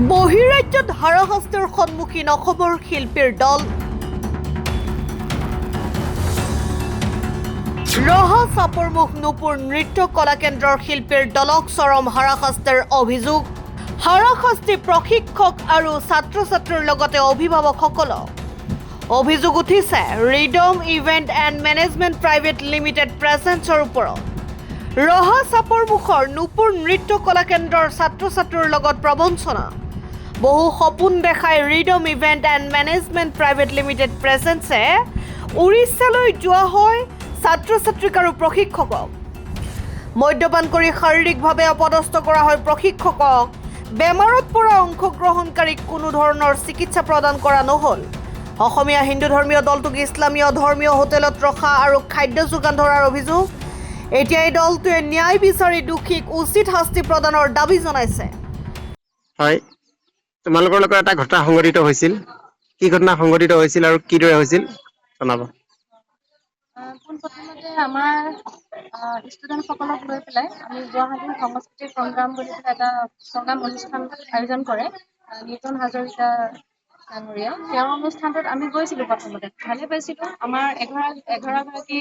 বহিৰাজ্যত হাৰাশাস্তিৰ সন্মুখীন অসমৰ শিল্পীৰ দল। ৰহা চাপৰমুখ নুপুৰ নৃত্য কলা কেন্দ্ৰৰ শিল্পীৰ দলক চৰম হাৰাশাস্তিৰ অভিযোগ। হাৰাশাস্তি প্ৰশিক্ষক আৰু ছাত্ৰ ছাত্ৰীৰ লগতে অভিভাৱকসকলক। অভিযোগ উঠিছে ৰিডম event and management private limited প্ৰেজেন্সৰ ওপৰত। ৰহা চাপৰমুখৰ নুপুৰ নৃত্য কলা কেন্দ্ৰৰ ছাত্ৰ ছাত্ৰীৰ লগত প্ৰবঞ্চনা। বহু সপোন দেখাই ৰিডম event and management private limited প্ৰেজেন্সে উৰিষ্যালৈ যোৱা হয় ছাত্ৰ ছাত্ৰীক আৰু প্ৰশিক্ষকক। মদ্যপান কৰি শাৰীৰিকভাৱে অপদস্থ কৰা হয় প্ৰশিক্ষকক। বেমাৰত পৰা অংশগ্ৰহণকাৰীক কোনো ধৰণৰ চিকিৎসা প্ৰদান কৰা নহ'ল। অসমীয়া হিন্দু ধৰ্মীয় দলটোক ইছলামীয় ধৰ্মীয় হোটেলত ৰখা আৰু খাদ্য যোগান ধৰাৰ অভিযোগ। এতিয়া এই দলটোৱে ন্যায় বিচাৰি দোষীক উচিত শাস্তি প্ৰদানৰ দাবী জনাইছে। হয়, তোমালোকৰ লগত এটা ঘটনা সংঘটিত হৈছিল। কি ঘটনা সংঘটিত হৈছিল আৰু কিদৰে হৈছিল জনাব। পোনপ্ৰথমতে আমাৰ ষ্টুডেণ্টসকলক লৈ পেলাই আমি গুৱাহাটীৰ সংস্কৃতিক সংগ্ৰাম বুলি পেলাই এটা প্ৰগ্ৰাম অনুষ্ঠান আয়োজন কৰে নিতন হাজৰিকা ডাঙৰীয়াই। তেওঁৰ অনুষ্ঠানটোত আমি গৈছিলোঁ। প্ৰথমতে ভালে পাইছিলোঁ। আমাৰ এঘাৰগৰাকী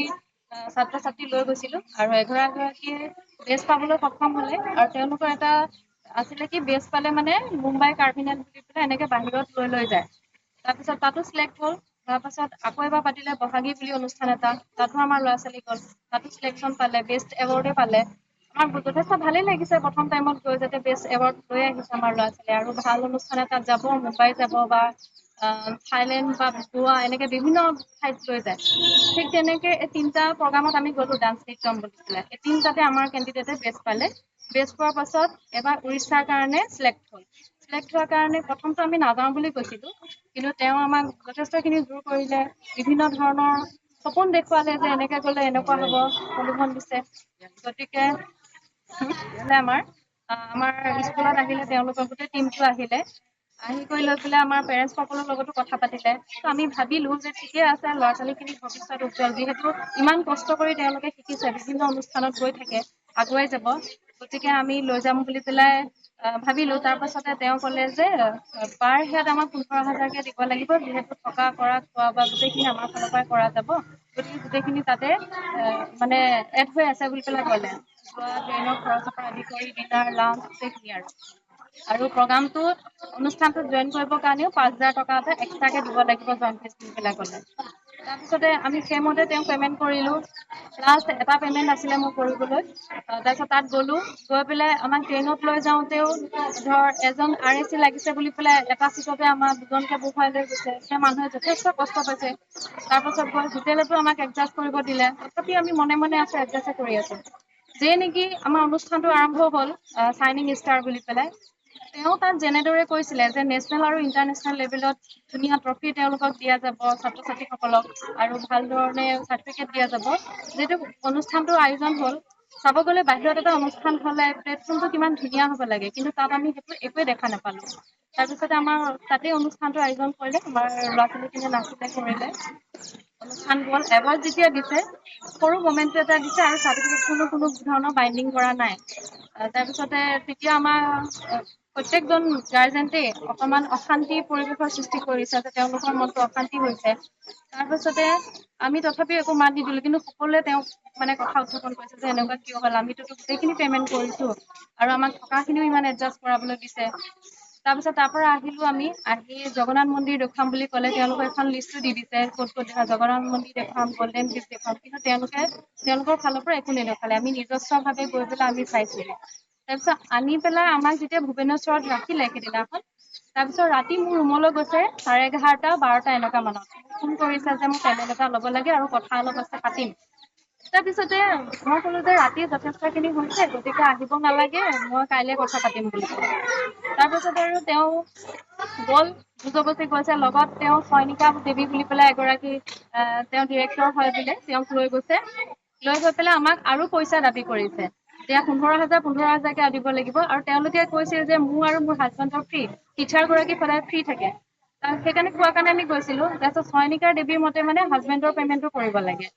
ছাত্ৰ ছাত্ৰী লৈ গৈছিলোঁ আৰু এগৰাকীয়ে বেজ পাবলৈ সক্ষম হ'লে আৰু তেওঁলোকৰ এটা আছিলে কি বেজ পালে মানে মুম্বাই কাৰ্বিনেল বুলি পেলাই এনেকৈ বাহিৰত লৈ যায়। তাৰপিছত তাতো চিলেক্ট হ'ল। তাৰপাছত আকৌ এবাৰ পাতিলে বহাগী বুলি অনুষ্ঠান এটা, তাতো আমাৰ ল'ৰা ছোৱালী গ'ল, তাতো চিলেকশ্যন পালে, বেষ্ট এৱাৰ্ডে পালে। আমাৰ যথেষ্ট ভালেই লাগিছে প্ৰথম টাইমত গৈ যাতে বেষ্ট এৱাৰ্ড লৈ আহিছে আমাৰ ল'ৰা ছোৱালীয়ে আৰু ভাল অনুষ্ঠান এটাত যাব, মুম্বাই যাব বা থাইলেণ্ড বা গোৱা এনেকৈ বিভিন্ন ঠাইত লৈ যায়। ঠিক তেনেকৈ এই তিনিটা প্ৰগ্ৰামত আমি গ'লোঁ ডান্স নৃত্যম বুলি পেলাই। এই তিনিটাতে আমাৰ কেণ্ডিডেটে বেষ্ট পালে। বেষ্ট পোৱাৰ পাছত এবাৰ উৰিষ্যাৰ কাৰণে চিলেক্ট হ'ল। চিলেক্ট হোৱাৰ কাৰণে প্ৰথমটো আমি নাযাওঁ বুলি কৈছিলোঁ, কিন্তু তেওঁ আমাক যথেষ্টখিনি জোৰ কৰিলে, বিভিন্ন ধৰণৰ সপোন দেখুৱালে যে এনেকৈ গ'লে এনেকুৱা হ'ব, প্ৰলোভন দিছে। গতিকে আমাৰ স্কুলত আহিলে, তেওঁলোকৰ গোটেই টিমটো আহিলে, আহি কৰি লৈ পেলাই আমাৰ পেৰেণ্টছসকলৰ লগতো কথা পাতিলে। ত' আমি ভাবিলোঁ যে ঠিকে আছে, ল'ৰা ছোৱালীখিনি ভৱিষ্যত উজ্জ্বল, যিহেতু ইমান কষ্ট কৰি তেওঁলোকে শিকিছে, বিভিন্ন অনুষ্ঠানত গৈ থাকে, আগুৱাই যাব। গতিকে আমি লৈ যাম বুলি পেলাই ভাবিলোঁ। তাৰপাছতে তেওঁ ক'লে যে পাৰ হেড আমাক 15,000কৈ দিব লাগিব, যিহেতু থকা কৰা খোৱা বোৱা গোটেইখিনি আমাৰ ফালৰ পৰাই কৰা যাব। গতিকে গোটেইখিনি তাতে মানে এড হৈ আছে বুলি পেলাই ক'লে। যোৱা ট্ৰেইনৰ খৰচৰ পৰা আদি কৰি ডিনাৰ লাঞ্চ গোটেইখিনি আৰু প্ৰগ্ৰামটো অনুষ্ঠানটোত জইন কৰিবৰ কাৰণেও 5,000 টকা এটা এক্সট্ৰাকৈ দিব লাগিব জইন ফিজ বুলি পেলাই ক'লে। তাৰপিছতে আমি সেইমতে তেওঁক পে'মেণ্ট কৰিলোঁ। লাষ্ট এটা পে'মেণ্ট আছিলে মোৰ কৰিবলৈ। তাৰপিছত তাত গ'লোঁ, গৈ পেলাই আমাক ট্ৰেইনত লৈ যাওঁতেও ধৰ এজন RAC লাগিছে বুলি পেলাই এটা চিটতে আমাৰ দুজনকৈ বহুৱাই লৈ গৈছে। সেই মানুহে যথেষ্ট কষ্ট পাইছে। তাৰপাছত গৈ হোটেলতো আমাক এডজাষ্ট কৰিব দিলে। তথাপি আমি মনে মনে আছোঁ, এডজাষ্টে কৰি আছোঁ। যে নেকি আমাৰ অনুষ্ঠানটো আৰম্ভ হ'ল চাইনিং ষ্টাৰ বুলি পেলাই, তেওঁ তাত যেনেদৰে কৈছিলে যে নেশ্যনেল আৰু ইণ্টাৰনেশ্যনেল লেভেলত ধুনীয়া ট্ৰফি তেওঁলোকক দিয়া যাব ছাত্ৰ ছাত্ৰীসকলক আৰু ভাল ধৰণে চাৰ্টিফিকেট দিয়া যাব। যিহেতু অনুষ্ঠানটোৰ আয়োজন হ'ল, চাব গ'লে বাহিৰত এটা অনুষ্ঠান হ'লে প্লেটফৰ্মটো কিমান ধুনীয়া হ'ব লাগে, কিন্তু তাত আমি সেইটো একোৱে দেখা নাপালোঁ। তাৰপিছতে আমাৰ তাতেই অনুষ্ঠানটো আয়োজন কৰিলে, আমাৰ ল'ৰা ছোৱালীখিনিয়ে নাচিলে, কৰিলে, অনুষ্ঠান গ'ল। এৱাৰ্ড যেতিয়া দিছে, সৰু মমেণ্টটো এটা দিছে আৰু চাৰ্টিফিকেটখনো কোনো ধৰণৰ বাইণ্ডিং কৰা নাই। তাৰপিছতে তেতিয়া আমাৰ প্ৰত্যেকজন গাৰ্জেণ্টেই অকণমান অশান্তিৰ পৰিৱেশৰ সৃষ্টি কৰিছে, যে তেওঁলোকৰ মনটো অশান্তি হৈছে। তাৰপিছতে আমি তথাপিও একো মাত নিদিলোঁ, কিন্তু সকলোৱে তেওঁক মানে কথা উত্থাপন কৰিছে যে এনেকুৱা কিয় হ'ল, আমিতো গোটেইখিনি পে'মেণ্ট কৰিছোঁ আৰু আমাক থকাখিনিও ইমান এডজাষ্ট কৰাবলৈ দিছে। তাৰপিছত তাৰ পৰা আহিলোঁ। আমি আহি জগন্নাথ মন্দিৰ দেখুৱাম বুলি ক'লে, তেওঁলোকে এখন লিষ্টো দি দিছে ক'ত ক'ত দেখা জগন্নাথ মন্দিৰ দেখুৱাম, গল্ডেন ব্ৰিজ দেখুৱাম, কিন্তু তেওঁলোকৰ ফালৰ পৰা একো নেদেখালে। আমি নিজস্বভাৱে গৈ পেলাই আমি চাইছিলোঁ। তাৰপিছত আনি পেলাই আমাক যেতিয়া ভুৱনেশ্বৰত ৰাখিলে সেইদিনাখন, তাৰপিছত ৰাতি মোৰ ৰুমলৈ গৈছে 11:30, 12টা এনেকুৱা মানত ফোন কৰিছে যে মোক পেমেণ্ট এটা ল'ব লাগে আৰু কথা অলপ আছে পাতিম। তাৰপিছতে মই ক'লোঁ যে ৰাতি যথেষ্টখিনি হৈছে, গতিকে আহিব নালাগে, মই কাইলৈ কথা পাতিম বুলি ক'লোঁ। তাৰপিছত আৰু তেওঁ গ'ল, জবৰদস্তি গৈছে। লগত তেওঁ চয়নিকা দেৱী বুলি পেলাই এগৰাকী তেওঁ ডিৰেক্টৰ হয় বোলে, তেওঁক লৈ গৈছে। লৈ গৈ পেলাই আমাক আৰু পইচা দাবী কৰিছে। এতিয়া 15,000কৈ দিব লাগিব আৰু তেওঁলোকে কৈছিল যে মোৰ আৰু মোৰ হাজবেণ্ডৰ ফ্ৰী, টিচাৰগৰাকী সদায় ফ্ৰী থাকে। সেইকাৰণে কোৱাৰ কাৰণে আমি গৈছিলোঁ। তাৰপিছত চয়নিকা দেৱীৰ মতে মানে হাজবেণ্ডৰ পে'মেণ্টটো কৰিব লাগে।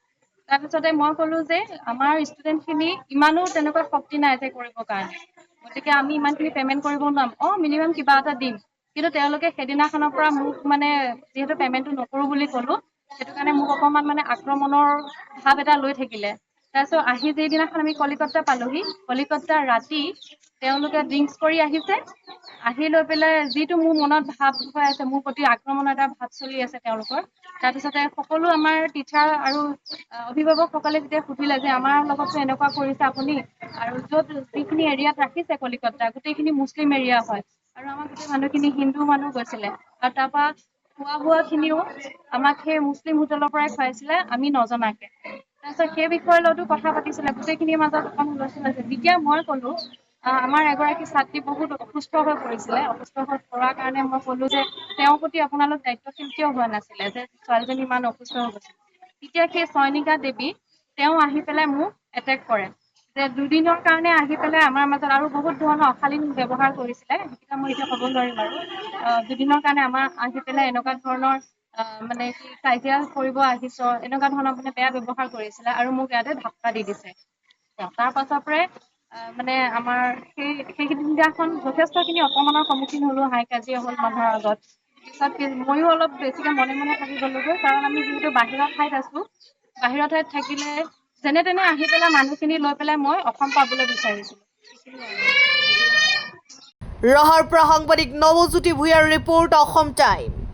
তাৰপিছতে মই ক'লো যে আমাৰ ষ্টুডেণ্টখিনি ইমানো তেনেকুৱা শক্তি নাই যে কৰিবৰ কাৰণে, গতিকে আমি ইমানখিনি পে'মেণ্ট কৰিব নোৱাৰিম, মিনিমাম কিবা এটা দিম। কিন্তু তেওঁলোকে সেইদিনাখনৰ পৰা মোক মানে যিহেতু পে'মেণ্টটো নকৰোঁ বুলি ক'লো, সেইটো কাৰণে মোক অকণমান মানে আক্ৰমণৰ ভাৱ এটা লৈ থাকিলে। তাৰপিছত আহি যিদিনাখন আমি কলিকতা পালোহি, কলিকতা ৰাতি তেওঁলোকে ড্ৰিংকছ কৰি আহিছে, আহি লৈ পেলাই যিটো মোৰ মনত ভাৱ হৈ আছে, মোৰ প্ৰতি আক্ৰমণৰ এটা ভাৱ চলি আছে তেওঁলোকৰ। তাৰপিছতে সকলো আমাৰ টিচাৰ আৰু অভিভাৱকসকলে যেতিয়া সুধিলে যে আমাৰ লগতো এনেকুৱা কৰিছে আপুনি, আৰু য'ত যিখিনি এৰিয়াত ৰাখিছে কলিকতা গোটেইখিনি মুছলিম এৰিয়া হয়, আৰু আমাৰ গোটেই মানুহখিনি হিন্দু মানুহ গৈছিলে, আৰু তাৰপৰা খোৱা বোৱাখিনিও আমাক সেই মুছলিম হোটেলৰ পৰাই খুৱাইছিলে আমি নজনাকে। তাৰপিছত সেই বিষয়ে লৈতো কথা পাতিছিলে, গোটেইখিনিৰ মাজত অকণ হুলস্থুল হৈছে। যেতিয়া মই ক'লো আমাৰ এগৰাকী ছাত্ৰী বহুত অসুস্থ হৈ পৰিছিলে, অসুস্থ হৈ পৰাৰ কাৰণে মই ক'লো যে তেওঁৰ প্ৰতি আপোনালোক দায়িত্বশীল কিয় হোৱা নাছিলে, যে ছোৱালীজনী ইমান অসুস্থ হৈ গৈছে। তেতিয়া সেই চয়নিকা দেৱী তেওঁ আহি পেলাই মোক এটেক কৰে, যে দুদিনৰ কাৰণে আহি পেলাই আমাৰ মাজত আৰু বহুত ধৰণৰ অশালীন ব্যৱহাৰ কৰিছিলে, সেইকেইটা মই এতিয়া ক'ব নোৱাৰিম বাৰু। দুদিনৰ কাৰণে আমাৰ আহি পেলাই এনেকুৱা ধৰণৰ মানে কি কাজিয়া কৰিব আহিছ, এনেকুৱা ধৰণৰ মানে বেয়া ব্যৱহাৰ কৰিছিলে, আৰু মোক ইয়াতে ধাক্কা দি দিছে। তাৰ পাছৰ পৰাই মানে আমাৰ সেইদিনাখন যথেষ্টখিনি অপমানৰ সন্মুখীন হ'লো, হাই কাজিয়া হ'ল মানুহৰ আগত। পিছত ময়ো অলপ বেছিকে মনে মনে থাকি গ'লোগৈ, কাৰণ আমি যিহেতু বাহিৰৰ ঠাইত আছো, বাহিৰৰ ঠাইত থাকিলে যেনে তেনে আহি পেলাই মানুহখিনি লৈ পেলাই মই অসম পাবলৈ বিচাৰিছিলোঁ। ৰহাৰ পৰা সাংবাদিক নৱজ্যোতি ভূঞাৰ ৰিপৰ্ট, অসম টাইম।